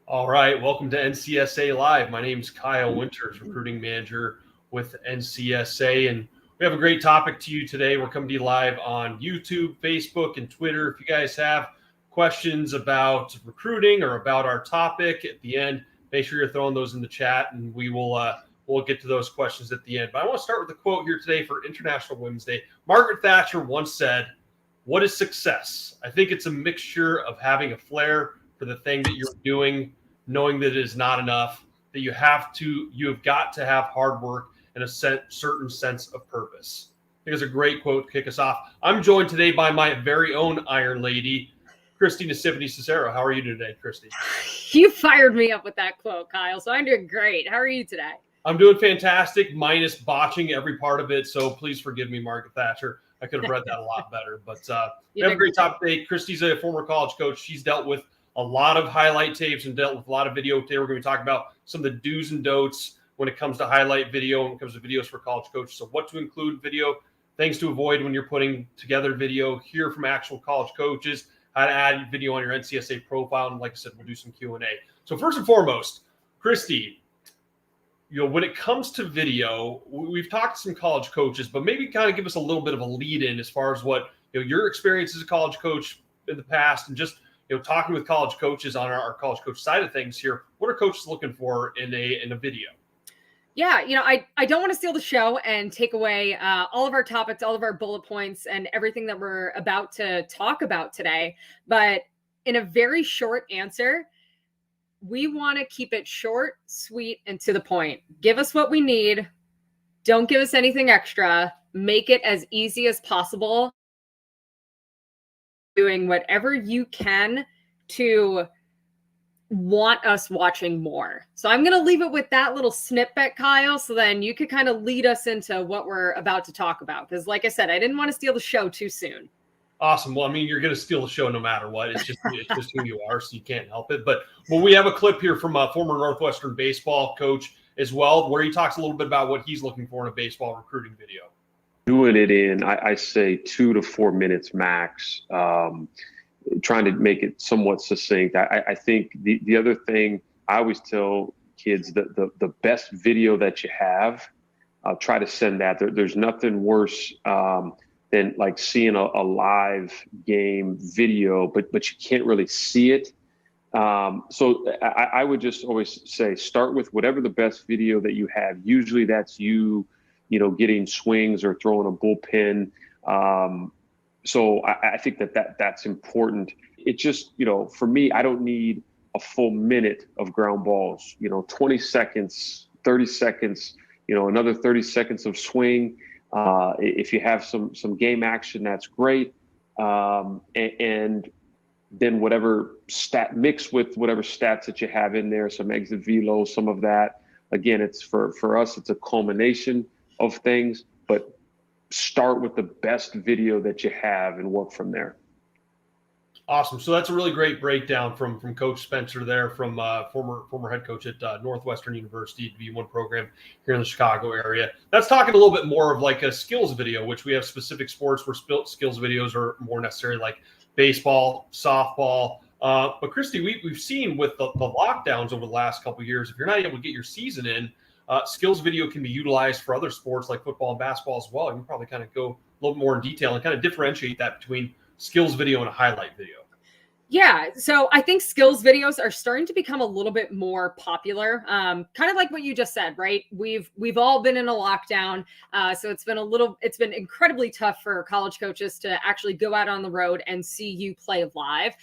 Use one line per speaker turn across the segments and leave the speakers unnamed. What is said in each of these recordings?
All right, welcome to NCSA Live. My name is Kyle Winters, recruiting manager with NCSA, and we have a great topic to you today. We're coming to you live on YouTube, Facebook, and Twitter. If you guys have questions about recruiting or about our topic at the end, make sure you're throwing those in the chat, and we'll get to those questions at the end. But I want to start with a quote here today for International Women's Day. Margaret Thatcher once said, "What is success? I think it's a mixture of having a flair for the thing that you're doing, knowing that it is not enough, that you have got to have hard work and a certain sense of purpose." I think it's a great quote to kick us off. I'm joined today by my very own Iron Lady, Christy Cicero. How are you today, Christy?
You fired me up with that quote, Kyle, so I'm doing great. How are you today?
I'm doing fantastic, minus botching every part of it, so please forgive me, Margaret Thatcher. I could have read that a lot better, but we have a great topic today. Christy's a former college coach. She's dealt with a lot of highlight tapes and dealt with a lot of video. Today we're going to be talking about some of the do's and don'ts when it comes to highlight video and when it comes to videos for college coaches. So what to include video, things to avoid when you're putting together video, hear from actual college coaches, how to add video on your NCSA profile, and like I said, we'll do some Q&A. So first and foremost, Christy, when it comes to video, we've talked to some college coaches, but maybe kind of give us a little bit of a lead in as far as what your experience as a college coach in the past, and just talking with college coaches on our college coach side of things here. What are coaches looking for in a video?
Yeah, I don't want to steal the show and take away all of our topics, all of our bullet points, and everything that we're about to talk about today. But in a very short answer, we want to keep it short, sweet, and to the point. Give us what we need. Don't give us anything extra. Make it as easy as possible. Doing whatever you can to want us watching more. So I'm going to leave it with that little snippet, Kyle, so then you could kind of lead us into what we're about to talk about. Because like I said, I didn't want to steal the show too soon.
Awesome. Well, I mean, you're going to steal the show no matter what. It's just who you are, so you can't help it. But we have a clip here from a former Northwestern baseball coach as well, where he talks a little bit about what he's looking for in a baseball recruiting video.
Doing it in, I say 2 to 4 minutes max, trying to make it somewhat succinct. I think the other thing I always tell kids that the best video that you have, try to send that. There's nothing worse than like seeing a live game video, but you can't really see it. So I would just always say, start with whatever the best video that you have. Usually that's you getting swings or throwing a bullpen. So I think that's important. It just, for me, I don't need a full minute of ground balls, 20 seconds, 30 seconds, another 30 seconds of swing. If you have some game action, that's great. And then whatever stat mix with whatever stats that you have in there, some exit velo, some of that. Again, it's for us, it's a culmination of things, but start with the best video that you have and work from there.
Awesome. So that's a really great breakdown from Coach Spencer there, from former head coach at Northwestern University, D1 program here in the Chicago area. That's talking a little bit more of like a skills video, which we have specific sports where skills videos are more necessary, like baseball, softball. But Christy, we've seen with the lockdowns over the last couple of years, if you're not able to get your season in, skills video can be utilized for other sports like football and basketball as well. You can probably kind of go a little more in detail and kind of differentiate that between skills video and a highlight video.
Yeah, so I think skills videos are starting to become a little bit more popular. Kind of like what you just said, right? We've all been in a lockdown, so it's been incredibly tough for college coaches to actually go out on the road and see you play live.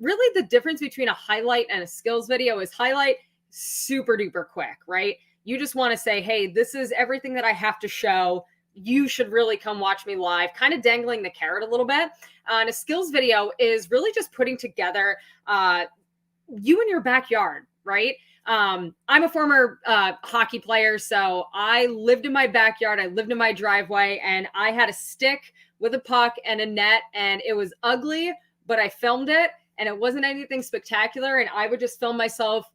Really, the difference between a highlight and a skills video is highlight super duper quick, right? You just want to say, hey, this is everything that I have to show. You should really come watch me live, kind of dangling the carrot a little bit. And a skills video is really just putting together you in your backyard, right? I'm a former hockey player, so I lived in my backyard. I lived in my driveway, and I had a stick with a puck and a net, and it was ugly, but I filmed it. And it wasn't anything spectacular. And I would just film myself,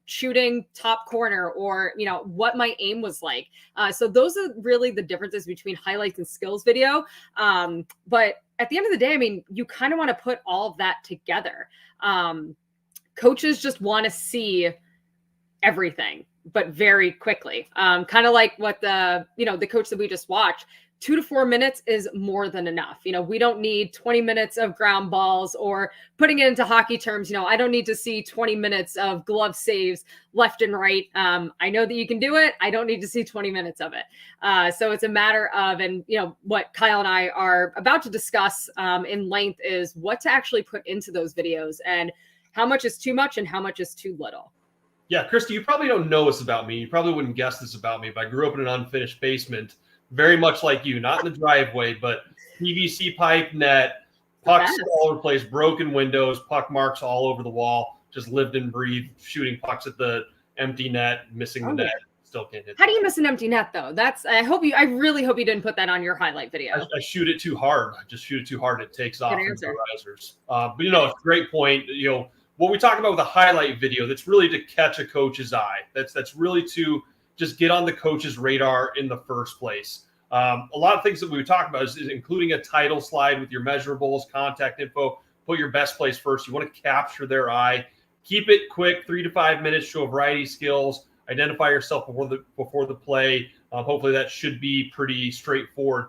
shooting top corner or, what my aim was like. So those are really the differences between highlights and skills video. But at the end of the day, I mean, you kind of want to put all of that together. coaches just want to see everything, but very quickly. Kind of like what the coach that we just watched, 2 to 4 minutes is more than enough. We don't need 20 minutes of ground balls, or putting it into hockey terms, I don't need to see 20 minutes of glove saves left and right. I know that you can do it. I don't need to see 20 minutes of it. So it's a matter of, and what Kyle and I are about to discuss in length is what to actually put into those videos, and how much is too much and how much is too little.
Yeah, Christy, you probably don't know this about me. You probably wouldn't guess this about me, but I grew up in an unfinished basement, very much like you, not in the driveway, but PVC pipe net, pucks all over the place, broken windows, puck marks all over the wall, just lived and breathed, shooting pucks at the empty net, missing the net, still can't hit.
How do you miss an empty net, though? I really hope you didn't put that on your highlight video.
I shoot it too hard. I just shoot it too hard. It takes off. But it's a great point. What we talk about with a highlight video, that's really to catch a coach's eye. That's really to just get on the coach's radar in the first place. A lot of things that we talk about is including a title slide with your measurables, contact info. Put your best plays first. You want to capture their eye. Keep it quick, 3 to 5 minutes. Show a variety of skills. Identify yourself before the play. Hopefully that should be pretty straightforward.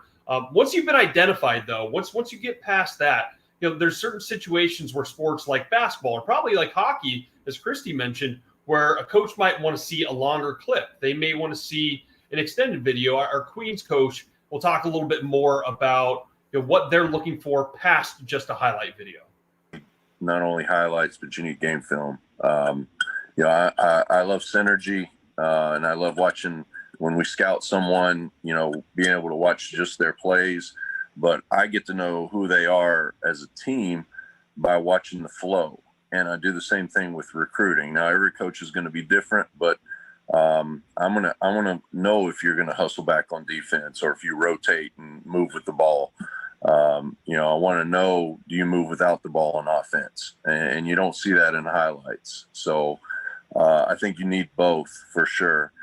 Once you've been identified, though, once you get past that, there's certain situations where sports like basketball, or probably like hockey, as Christy mentioned, where a coach might want to see a longer clip. They may want to see an extended video. Our Queens coach will talk a little bit more about what they're looking for past just a highlight video.
Not only highlights, but you need game film. I love synergy, and I love watching when we scout someone, being able to watch just their plays. But I get to know who they are as a team by watching the flow. And I do the same thing with recruiting. Now, every coach is going to be different, but I want to know if you're going to hustle back on defense, or if you rotate and move with the ball. I want to know, do you move without the ball on offense? And you don't see that in highlights. So I think you need both for sure.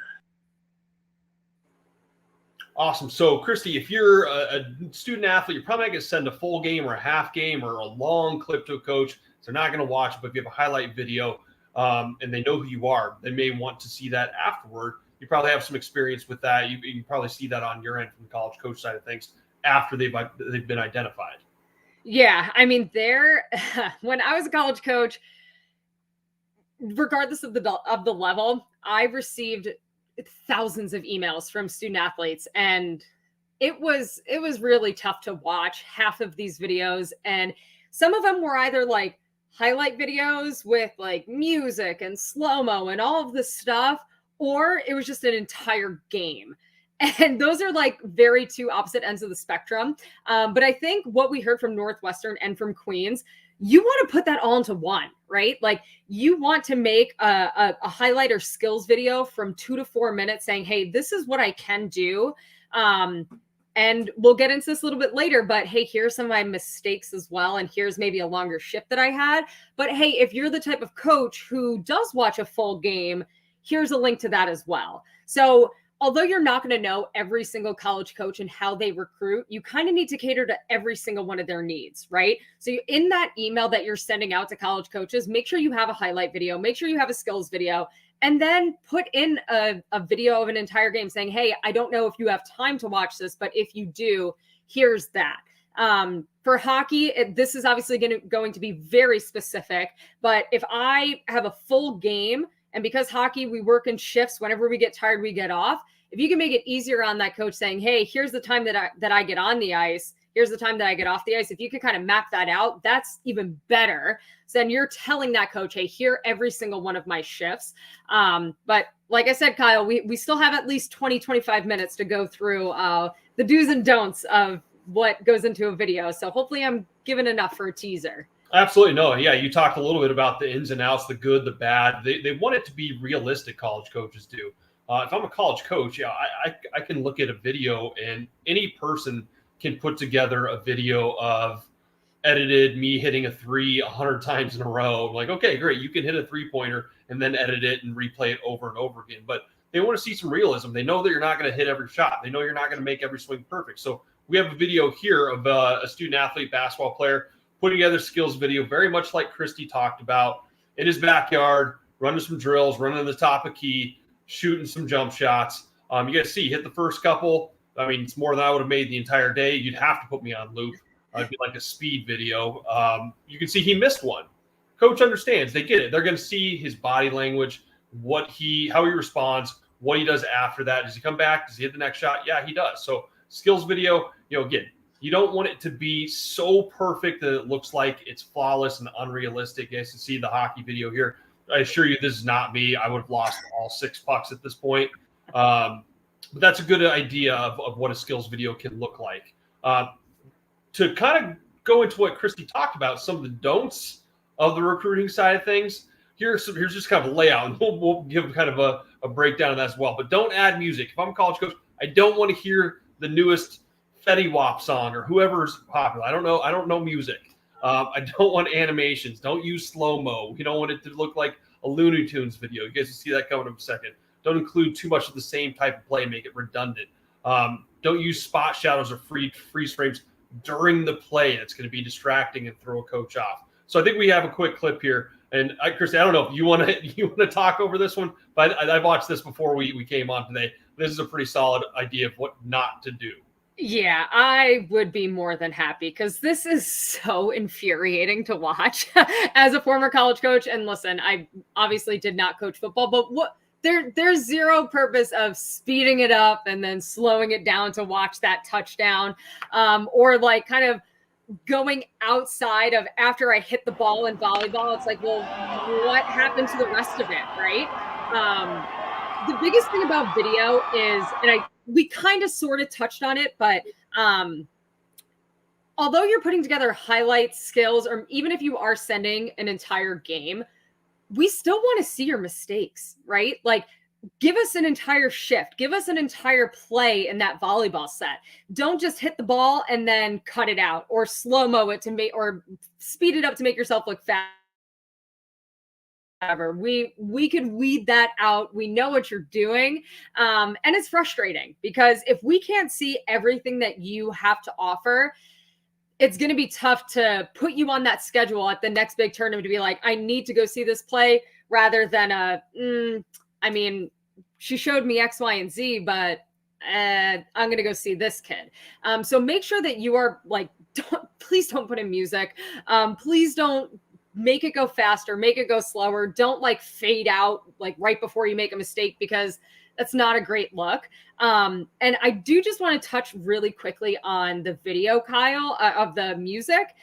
Awesome. So, Christy, if you're a student athlete, you're probably not going to send a full game or a half game or a long clip to a coach. So they're not going to watch it. But if you have a highlight video and they know who you are, they may want to see that afterward. You probably have some experience with that. You can probably see that on your end from the college coach side of things after they've been identified.
Yeah. I mean, when I was a college coach, regardless of the level, I received thousands of emails from student athletes, and it was really tough to watch half of these videos. And some of them were either like highlight videos with like music and slow-mo and all of this stuff, or it was just an entire game. And those are like very two opposite ends of the spectrum. But I think what we heard from Northwestern and from Queens, you want to put that all into one, right? Like, you want to make a highlight or skills video from 2 to 4 minutes saying, hey, this is what I can do. And we'll get into this a little bit later, but hey, here's some of my mistakes as well. And here's maybe a longer shift that I had. But hey, if you're the type of coach who does watch a full game, here's a link to that as well. So although you're not going to know every single college coach and how they recruit, you kind of need to cater to every single one of their needs, right? So in that email that you're sending out to college coaches, make sure you have a highlight video, make sure you have a skills video, and then put in a video of an entire game saying, hey, I don't know if you have time to watch this, but if you do, here's that. For hockey, this is obviously going to be very specific, but if I have a full game, and because hockey, we work in shifts, whenever we get tired, we get off. If you can make it easier on that coach saying, hey, here's the time that I get on the ice, here's the time that I get off the ice. If you can kind of map that out, that's even better. So then you're telling that coach, hey, here every single one of my shifts. But like I said, Kyle, we still have at least 20, 25 minutes to go through the do's and don'ts of what goes into a video. So hopefully I'm giving enough for a teaser.
Absolutely. No. Yeah. You talked a little bit about the ins and outs, the good, the bad. They want it to be realistic. College coaches do. If I'm a college coach, I can look at a video, and any person can put together a video of edited me hitting a three 100 times in a row. I'm like, okay, great. You can hit a 3-pointer and then edit it and replay it over and over again. But they want to see some realism. They know that you're not going to hit every shot. They know you're not going to make every swing perfect. So we have a video here of a student athlete basketball player putting together skills video, very much like Christy talked about. in his backyard, running some drills, running the top of key, shooting some jump shots. You guys see, hit the first couple. I mean, it's more than I would have made the entire day. You'd have to put me on loop. It'd be like a speed video. You can see he missed one. Coach understands. They get it. They're going to see his body language, how he responds, what he does after that. Does he come back? Does he hit the next shot? Yeah, he does. So skills video, again, you don't want it to be so perfect that it looks like it's flawless and unrealistic. You guys can see the hockey video here. I assure you this is not me. I would have lost all 6 pucks at this point. But that's a good idea of what a skills video can look like. To kind of go into what Christy talked about, some of the don'ts of the recruiting side of things, here's just kind of a layout, and we'll give kind of a breakdown of that as well. But don't add music. If I'm a college coach, I don't want to hear the newest Fetty Wap song or whoever's popular. I don't know music. I don't want animations. Don't use slow-mo. You don't want it to look like a Looney Tunes video. You guys will see that coming in a second. Don't include too much of the same type of play, make it redundant. Don't use spot shadows or freeze frames during the play. It's going to be distracting and throw a coach off. So I think we have a quick clip here. And Christy, I don't know if you want to talk over this one, but I watched this before we came on today. This is a pretty solid idea of what not to do.
Yeah, I would be more than happy because this is so infuriating to watch as a former college coach. And listen, I obviously did not coach football, but there's zero purpose of speeding it up and then slowing it down to watch that touchdown, or like kind of going outside of after I hit the ball in volleyball. It's like, well, what happened to the rest of it, right? The biggest thing about video is, and we kind of sort of touched on it, but although you're putting together highlights, skills, or even if you are sending an entire game, we still want to see your mistakes, right? Like, give us an entire shift, give us an entire play in that volleyball set. Don't just hit the ball and then cut it out or slow-mo it to make, or speed it up to make yourself look fast. We could weed that out. We know what you're doing. And it's frustrating because if we can't see everything that you have to offer, it's going to be tough to put you on that schedule at the next big tournament to be like, I need to go see this play, rather than I mean, she showed me X, Y, and Z, but I'm going to go see this kid. So make sure that you are like, please don't put in music. Please don't make it go faster, make it go slower. Don't like fade out like right before you make a mistake, because that's not a great look. And I do just want to touch really quickly on the video, Kyle, of the music.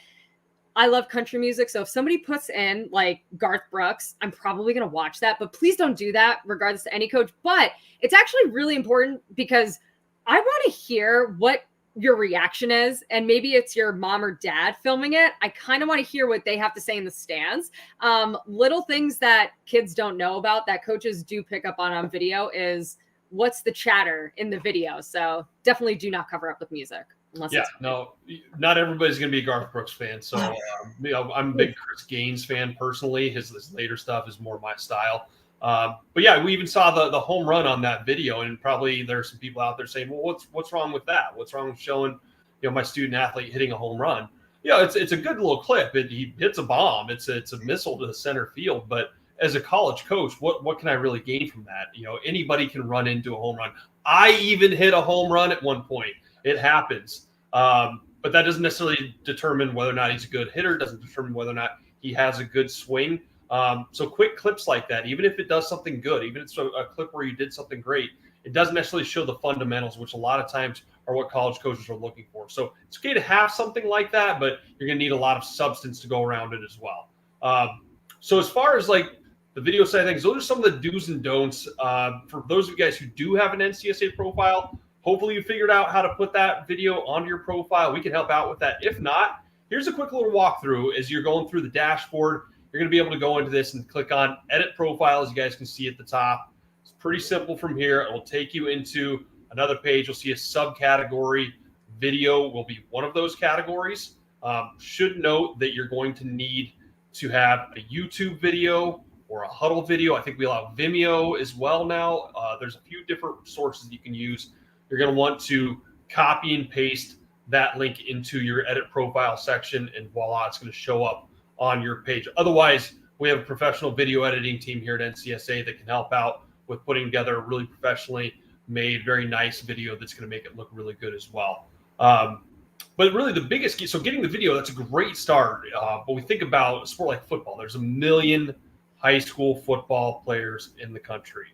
I love country music. So if somebody puts in like Garth Brooks, I'm probably going to watch that, but please don't do that regardless to any coach. But it's actually really important because I want to hear what your reaction is, and maybe it's your mom or dad filming it. I kind of want to hear what they have to say in the stands. Little things that kids don't know about that coaches do pick up on video is what's the chatter in the video. So definitely do not cover up with music.
No, not everybody's going to be a Garth Brooks fan. So I'm a big Chris Gaines fan personally. His later stuff is more my style. But yeah, we even saw the home run on that video, and probably there's some people out there saying, well, what's wrong with that? What's wrong with showing, my student athlete hitting a home run? It's a good little clip. He hits a bomb. It's a missile to the center field. But as a college coach, what can I really gain from that? Anybody can run into a home run. I even hit a home run at one point. It happens. But that doesn't necessarily determine whether or not he's a good hitter. Doesn't determine whether or not he has a good swing. So quick clips like that, even if it does something good, even if it's a clip where you did something great, it doesn't necessarily show the fundamentals, which a lot of times are what college coaches are looking for. So it's okay to have something like that, but you're going to need a lot of substance to go around it as well. So as far as like the video side of things, those are some of the do's and don'ts. For those of you guys who do have an NCSA profile, hopefully you figured out how to put that video onto your profile. We can help out with that. If not, here's a quick little walkthrough as you're going through the dashboard. You're going to be able to go into this and click on Edit Profile, as you guys can see at the top. It's pretty simple from here. It will take you into another page. You'll see a subcategory. Video will be one of those categories. Should note that you're going to need to have a YouTube video or a Huddle video. I think we allow Vimeo as well now. There's a few different sources you can use. You're going to want to copy and paste that link into your Edit Profile section, and voila, it's going to show up on your page. Otherwise, we have a professional video editing team here at NCSA that can help out with putting together a really professionally made, very nice video that's going to make it look really good as well. But really the biggest key, so getting the video, that's a great start. But we think about a sport like football. There's 1 million high school football players in the country.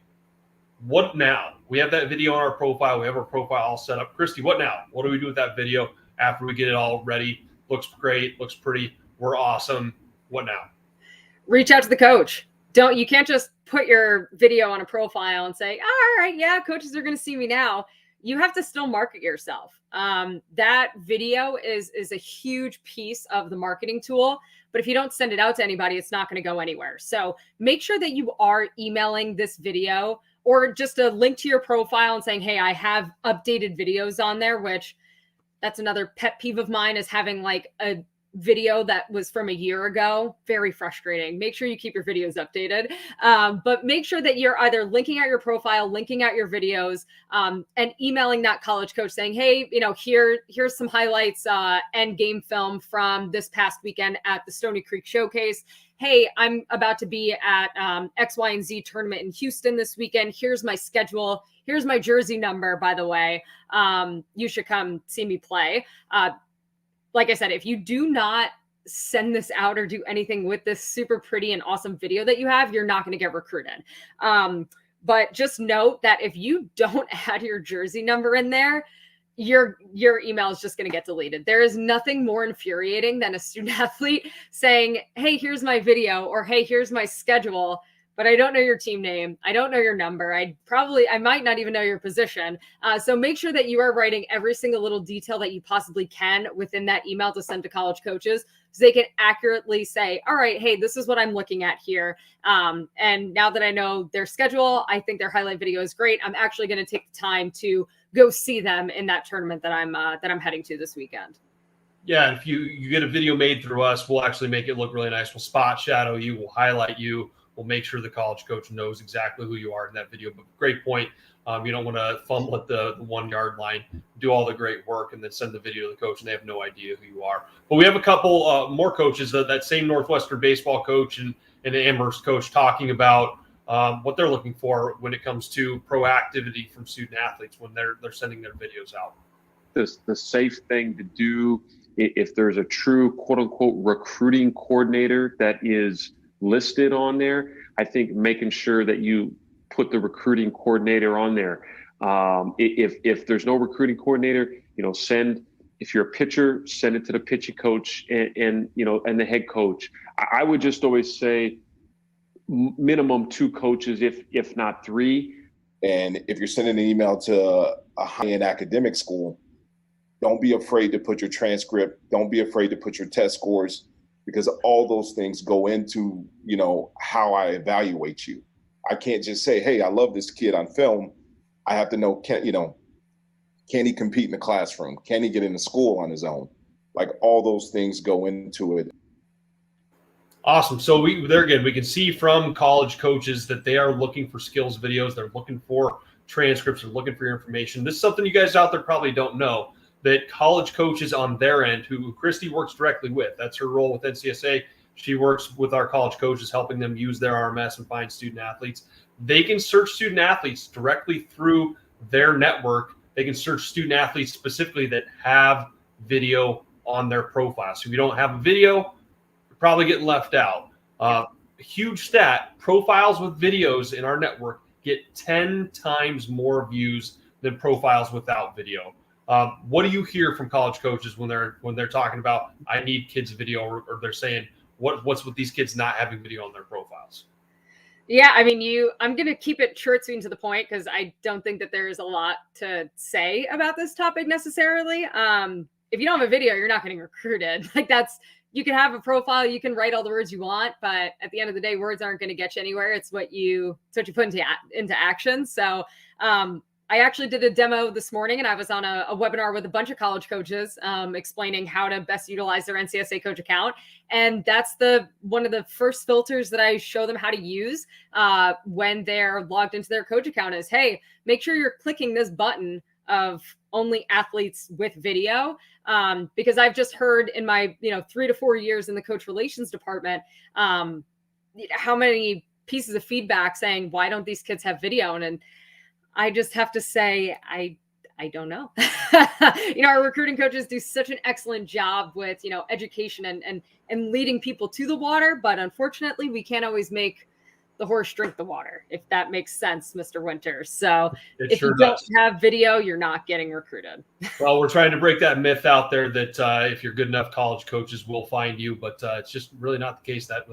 What now? We have that video on our profile. We have our profile all set up. Christy, what now? What do we do with that video after we get it all ready? Looks great, looks pretty. We're awesome. What now?
Reach out to the coach. You can't just put your video on a profile and say, all right, yeah, coaches are going to see me now. You have to still market yourself. That video is a huge piece of the marketing tool, but if you don't send it out to anybody, it's not going to go anywhere. So make sure that you are emailing this video or just a link to your profile and saying, hey, I have updated videos on there, which that's another pet peeve of mine, is having like a video that was from a year ago. Very frustrating. Make sure you keep your videos updated, but make sure that you're either linking out your profile, linking out your videos, and emailing that college coach saying, hey, here's some highlights and game film from this past weekend at the Stony Creek Showcase. Hey, I'm about to be at X, Y, and Z tournament in Houston this weekend. Here's my schedule. Here's my jersey number, by the way. You should come see me play. Like I said, if you do not send this out or do anything with this super pretty and awesome video that you have, you're not going to get recruited. But just note that if you don't add your jersey number in there, your email is just going to get deleted. There is nothing more infuriating than a student athlete saying, hey, here's my video, or hey, here's my schedule, but I don't know your team name. I don't know your number. I might not even know your position. So make sure that you are writing every single little detail that you possibly can within that email to send to college coaches, so they can accurately say, all right, hey, this is what I'm looking at here. And now that I know their schedule, I think their highlight video is great. I'm actually going to take the time to go see them in that tournament that I'm heading to this weekend.
Yeah, if you get a video made through us, we'll actually make it look really nice. We'll spot shadow you. We'll highlight you. We'll make sure the college coach knows exactly who you are in that video. But great point. You don't want to fumble at the 1 yard line, do all the great work, and then send the video to the coach, and they have no idea who you are. But we have a couple more coaches, that same Northwestern baseball coach and Amherst coach, talking about what they're looking for when it comes to proactivity from student athletes when they're sending their videos out.
The safe thing to do, if there's a true quote unquote recruiting coordinator that is listed on there, I think making sure that you put the recruiting coordinator on there. If there's no recruiting coordinator, if you're a pitcher, send it to the pitching coach and the head coach. I would just always say minimum 2 coaches, if not 3.
And if you're sending an email to a high-end academic school, don't be afraid to put your transcript. Don't be afraid to put your test scores, because all those things go into, how I evaluate you. I can't just say, hey, I love this kid on film. I have to know, can he compete in the classroom? Can he get into school on his own? Like, all those things go into it.
Awesome. So we can see from college coaches that they are looking for skills videos. They're looking for transcripts. They're looking for your information. This is something you guys out there probably don't know, that college coaches on their end, who Christy works directly with, that's her role with NCSA. She works with our college coaches, helping them use their RMS and find student athletes. They can search student athletes directly through their network. They can search student athletes specifically that have video on their profile. So if you don't have a video, you're probably getting left out. A huge stat, profiles with videos in our network get 10 times more views than profiles without video. What do you hear from college coaches when they're talking about, I need kids video, or they're saying, what's with these kids not having video on their profiles?
Yeah, I mean, I'm going to keep it short, sweet, and to the point, because I don't think that there's a lot to say about this topic necessarily. If you don't have a video, you're not getting recruited. You can have a profile, you can write all the words you want, but at the end of the day, words aren't going to get you anywhere. It's what you put into action. So I actually did a demo this morning, and I was on a webinar with a bunch of college coaches explaining how to best utilize their NCSA coach account. And that's one of the first filters that I show them how to use when they're logged into their coach account is, hey, make sure you're clicking this button of only athletes with video. Because I've just heard in my 3 to 4 years in the coach relations department, how many pieces of feedback saying, why don't these kids have video? And I just have to say, I don't know. Our recruiting coaches do such an excellent job with, education and leading people to the water. But unfortunately, we can't always make the horse drink the water, if that makes sense, Mr. Winters. So if you don't have video, you're not getting recruited.
Well, we're trying to break that myth out there that if you're good enough, college coaches will find you, but it's just really not the case that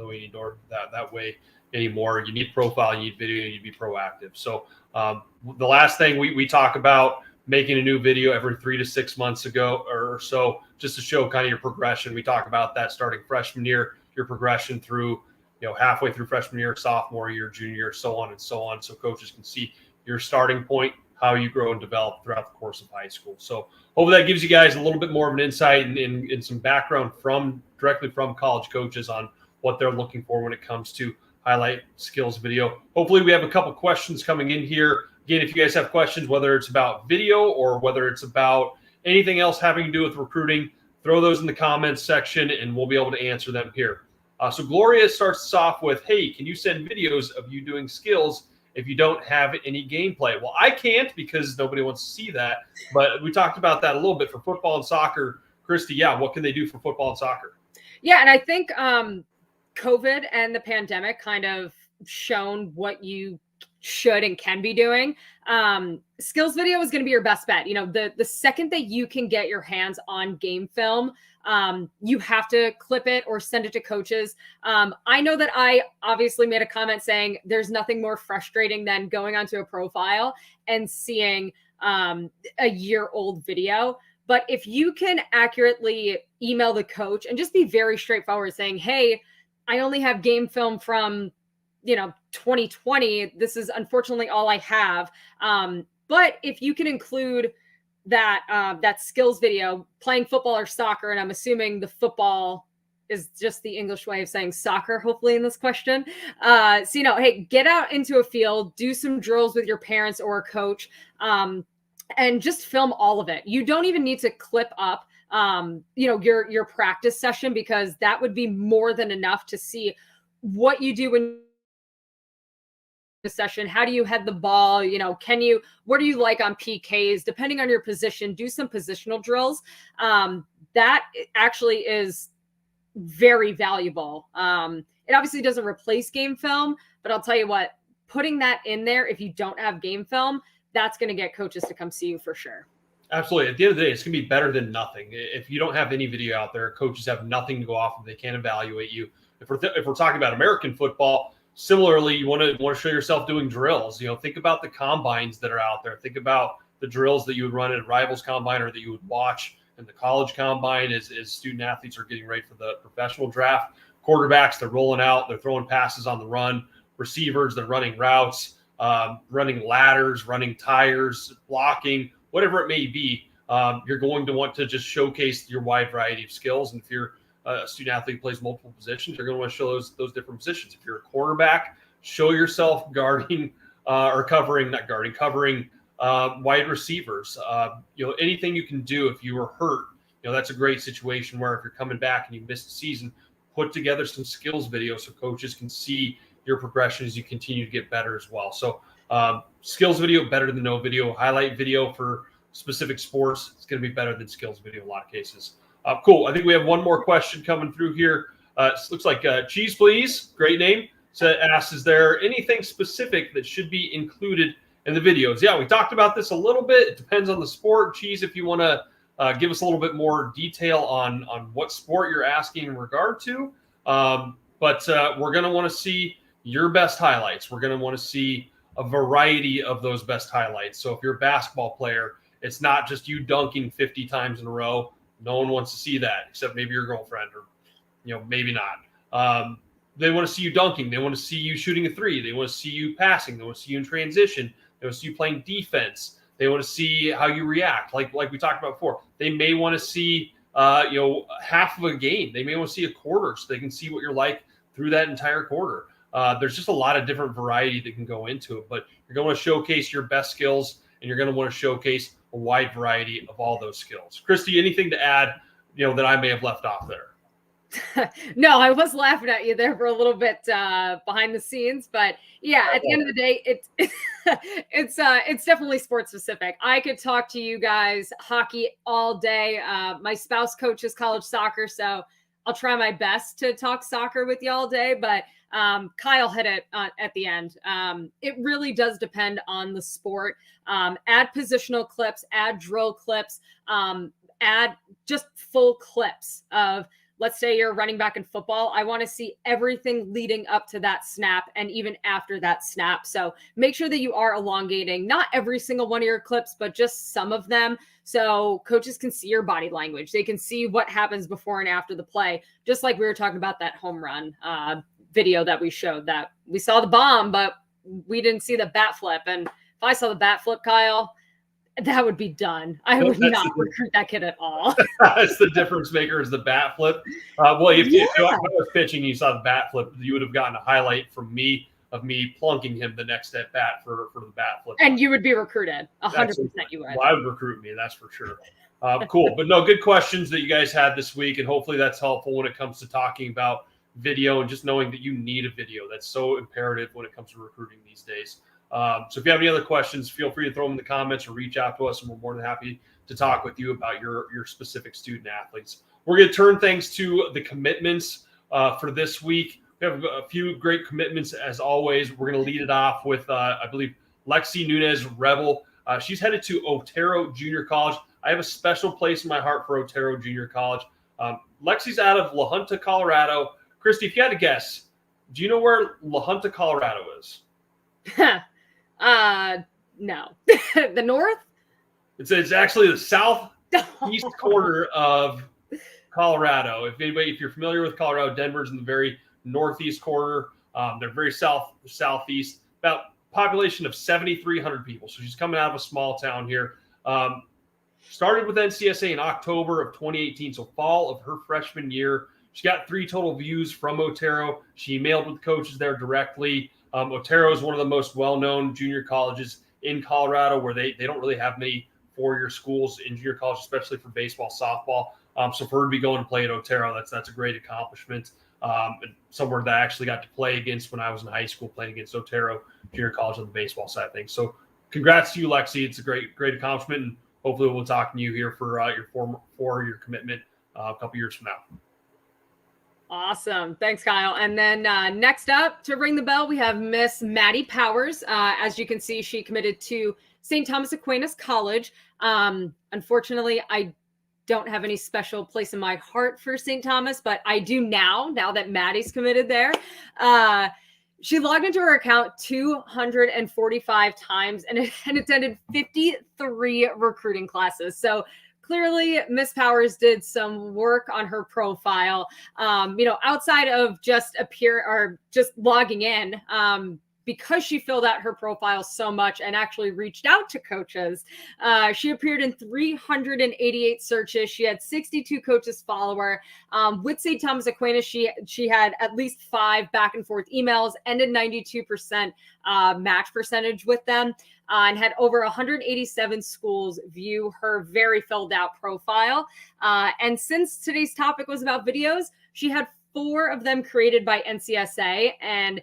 way anymore. You need profile, you need video, you need to be proactive. So the last thing we talk about, making a new video every 3 to 6 months ago or so, just to show kind of your progression. We talk about that starting freshman year, your progression through halfway through freshman year, sophomore year, junior year, so on and so on. So coaches can see your starting point, how you grow and develop throughout the course of high school. So hopefully that gives you guys a little bit more of an insight and some background directly from college coaches on what they're looking for when it comes to highlight skills video. Hopefully we have a couple questions coming in here. Again, if you guys have questions, whether it's about video or whether it's about anything else having to do with recruiting, throw those in the comments section and we'll be able to answer them here. So Gloria starts us off with, hey, can you send videos of you doing skills if you don't have any gameplay? Well, I can't because nobody wants to see that. But we talked about that a little bit for football and soccer. Christy, yeah, what can they do for football and soccer?
Yeah, and I think COVID and the pandemic kind of shown what you should and can be doing. Skills video is going to be your best bet. The second that you can get your hands on game film, you have to clip it or send it to coaches. I know that I obviously made a comment saying there's nothing more frustrating than going onto a profile and seeing a year-old video. But if you can accurately email the coach and just be very straightforward saying, hey, I only have game film from 2020. This is unfortunately all I have. But if you can include that skills video playing football or soccer, and I'm assuming the football is just the English way of saying soccer, hopefully in this question. Hey, get out into a field, do some drills with your parents or a coach, and just film all of it. You don't even need to clip up your practice session, because that would be more than enough to see what you do when session. How do you head the ball? What do you like on PKs? Depending on your position, do some positional drills. That actually is very valuable. It obviously doesn't replace game film, but I'll tell you what, putting that in there, if you don't have game film, that's going to get coaches to come see you for sure.
Absolutely. At the end of the day, it's going to be better than nothing. If you don't have any video out there, coaches have nothing to go off of. They can't evaluate you. If we're talking about American football, similarly, you want to show yourself doing drills. Think about the combines that are out there. Think about the drills that you would run at a Rivals combine or that you would watch in the college combine as student athletes are getting ready for the professional draft. Quarterbacks, they're rolling out, they're throwing passes on the run. Receivers, they're running routes, running ladders, running tires, blocking, whatever it may be. You're going to want to just showcase your wide variety of skills. And if you're a student athlete who plays multiple positions, you're going to want to show those different positions. If you're a quarterback, show yourself covering wide receivers. Anything you can do. If you were hurt, that's a great situation where if you're coming back and you missed a season, put together some skills videos so coaches can see your progression as you continue to get better as well. So skills video, better than no video. Highlight video for specific sports, it's going to be better than skills video in a lot of cases. Cool. I think we have one more question coming through here. Looks like Cheese Please, great name. So asks, is there anything specific that should be included in the videos? Yeah, we talked about this a little bit. It depends on the sport. Cheese, if you want to give us a little bit more detail on what sport you're asking in regard to. But we're going to want to see your best highlights. We're going to want to see a variety of those best highlights. So if you're a basketball player, it's not just you dunking 50 times in a row. No one wants to see that except maybe your girlfriend or, maybe not. They want to see you dunking. They want to see you shooting a three. They want to see you passing. They want to see you in transition. They want to see you playing defense. They want to see how you react. Like we talked about before, they may want to see, half of a game. They may want to see a quarter so they can see what you're like through that entire quarter. There's just a lot of different variety that can go into it, but you're going to want to showcase your best skills and you're going to want to showcase a wide variety of all those skills. Christy, anything to add, that I may have left off there?
No, I was laughing at you there for a little bit behind the scenes, but yeah, at the end of the day, it's definitely sports specific. I could talk to you guys hockey all day. My spouse coaches college soccer, so I'll try my best to talk soccer with you all day. But Kyle hit it at the end. It really does depend on the sport. Add positional clips, add drill clips, add just full clips of. Let's say you're running back in football. I want to see everything leading up to that snap and even after that snap. So make sure that you are elongating, not every single one of your clips, but just some of them. So coaches can see your body language. They can see what happens before and after the play. Just like we were talking about that home run video that we showed, that we saw the bomb, but we didn't see the bat flip. And if I saw the bat flip, Kyle, that would be done. I would not recruit that kid at all.
That's the difference maker is the bat flip. Well, if I was pitching and you saw the bat flip, you would have gotten a highlight from me of me plunking him the next at bat for the bat flip.
And you would be recruited. 100% you would.
Well, I would recruit me, that's for sure. Cool. But no, good questions that you guys had this week. And hopefully that's helpful when it comes to talking about video and just knowing that you need a video. That's so imperative when it comes to recruiting these days. So if you have any other questions, feel free to throw them in the comments or reach out to us, and we're more than happy to talk with you about your specific student athletes. We're going to turn things to the commitments for this week. We have a few great commitments as always. We're going to lead it off with, I believe, Lexi Nunez Rebel. She's headed to Otero Junior College. I have a special place in my heart for Otero Junior College. Lexi's out of La Junta, Colorado. Christy, if you had to guess, do you know where La Junta, Colorado is?
No. The north?
It's actually the southeast corner of Colorado. If you're familiar with Colorado, Denver's in the very northeast corner. They're very southeast. About population of 7,300 people. So she's coming out of a small town here. Started with NCSA in October of 2018, so fall of her freshman year. She got 3 total views from Otero. She emailed with the coaches there directly. Otero is one of the most well-known junior colleges in Colorado, where they don't really have many four-year schools in junior college, especially for baseball, softball. So for her to be going to play at Otero, that's a great accomplishment. Somewhere that I actually got to play against when I was in high school, playing against Otero Junior College on the baseball side of things. So congrats to you, Lexi. It's a great accomplishment, and hopefully we'll talk to you here for your commitment a couple years from now.
Awesome. Thanks, Kyle. And then next up to ring the bell, we have Miss Maddie Powers. As you can see, she committed to St. Thomas Aquinas College. Unfortunately, I don't have any special place in my heart for St. Thomas, but I do now that Maddie's committed there. She logged into her account 245 times and attended 53 recruiting classes. So clearly, Miss Powers did some work on her profile, outside of just logging in, because she filled out her profile so much and actually reached out to coaches. She appeared in 388 searches. She had 62 coaches follow her. With St. Thomas Aquinas, she had at least 5 back and forth emails, ended 92% match percentage with them. And had over 187 schools view her very filled out profile. And since today's topic was about videos, she had 4 of them created by NCSA. And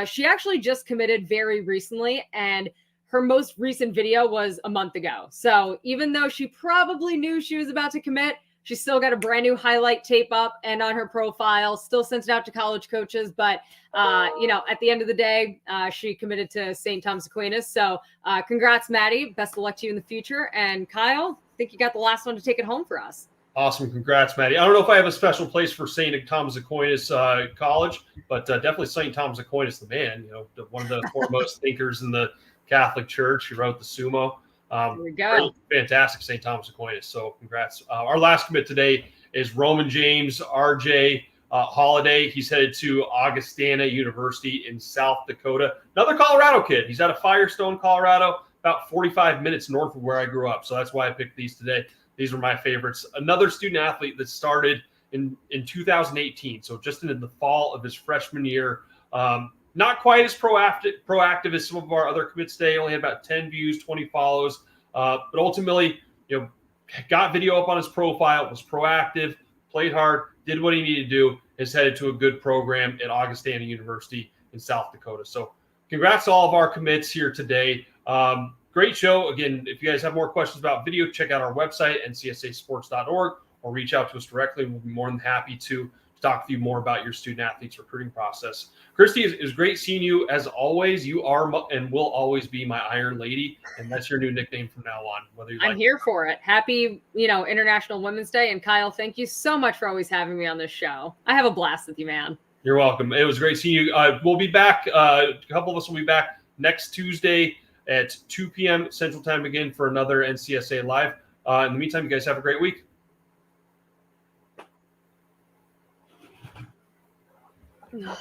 she actually just committed very recently. And her most recent video was a month ago. So even though she probably knew she was about to commit, she still got a brand new highlight tape up and on her profile, still sent it out to college coaches. But, at the end of the day, she committed to St. Thomas Aquinas. So congrats, Maddie. Best of luck to you in the future. And Kyle, I think you got the last one to take it home for us.
Awesome. Congrats, Maddie. I don't know if I have a special place for St. Thomas Aquinas College, but definitely St. Thomas Aquinas, the man, one of the foremost thinkers in the Catholic Church. He wrote the Sumo.
There we go.
Fantastic St. Thomas Aquinas. So congrats. Our last commit today is Roman James RJ Holiday. He's headed to Augustana University in South Dakota. Another Colorado kid. He's out of Firestone, Colorado, about 45 minutes north of where I grew up. So that's why I picked these today. These were my favorites. Another student athlete that started in 2018. So just in the fall of his freshman year. Not quite as proactive as some of our other commits today. Only had about 10 views, 20 follows. But ultimately, got video up on his profile, was proactive, played hard, did what he needed to do, is headed to a good program at Augustana University in South Dakota. So congrats to all of our commits here today. Great show. Again, if you guys have more questions about video, check out our website, ncsasports.org, or reach out to us directly. We'll be more than happy to talk to you more about your student athletes recruiting process. Christy, is great seeing you as always. You are and will always be my Iron Lady, and that's your new nickname from now on. Whether you
I'm here for it. Happy, International Women's Day. And Kyle, thank you so much for always having me on this show. I have a blast with you, man. You're welcome. It was great seeing you. We'll be back. A couple of us will be back next Tuesday at 2 p.m. Central Time again for another NCSA Live. In the meantime, you guys have a great week. Ugh.